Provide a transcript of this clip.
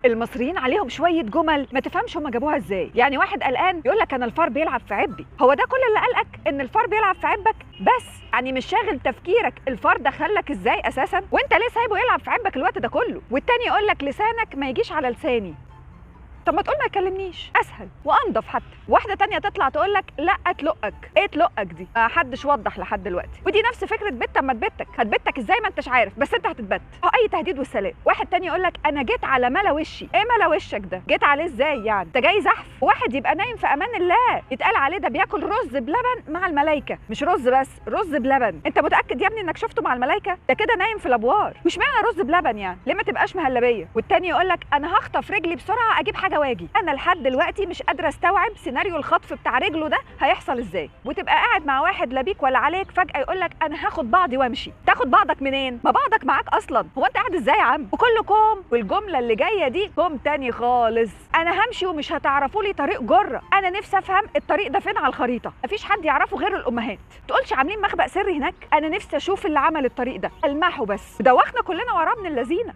المصريين عليهم شويه جمل ما تفهمش هم جابوها ازاي. يعني واحد قلقان يقول لك انا الفار بيلعب في عبي. هو ده كل اللي قلقك ان الفار بيلعب في عبك بس؟ يعني مش شاغل تفكيرك الفار دخلك ازاي اساسا، وانت ليه سايبه يلعب في عبك الوقت ده كله؟ والتاني يقول لك لسانك ما يجيش على لساني. طب ما تقول ما يكلمنيش، اسهل وانضف حتى. واحده تانية تطلع تقول لك لا تلقك. ايه تلقك دي؟ ما حدش وضح لحد دلوقتي. ودي نفس فكره بت اما تبتك، هتبتك ازاي ما انتش عارف، بس انت هتتبت. اي تهديد والسلام. واحد تاني يقول لك انا جيت على ملا وشي. ايه ملا وشك ده؟ جيت عليه ازاي يعني؟ انت جاي زحف؟ واحد يبقى نايم في امان الله يتقال عليه ده بياكل رز بلبن مع الملائكه. مش رز بس، رز بلبن. انت متاكد يا ابني انك شفته مع الملائكه؟ ده كده نايم في الابوار. مش معنى رز بلبن يعني، ليه ما تبقاش مهلبيه؟ والتاني يقول لك انا هخطف رجلي بسرعه اجيب حاجه واجي. انا لحد دلوقتي مش قادره استوعب سيناريو الخطف بتاع رجله ده هيحصل ازاي. وتبقى قاعد مع واحد لا بيك ولا عليك، فجاه يقول لك انا هاخد بعضي وامشي. تاخد بعضك منين؟ ما بعضك معاك اصلا. هو انت قاعد ازاي يا عم؟ وكله كوم، والجمله اللي جايه دي كوم تاني خالص. انا همشي ومش هتعرفوا لي طريق جره. انا نفسي افهم الطريق ده فين على الخريطه. مفيش حد يعرفه غير الامهات. تقولش عاملين مخبأ سري هناك؟ انا نفسي اشوف اللي عمل الطريق ده، المحه بس. دوخنا كلنا وراه ابن اللذينه.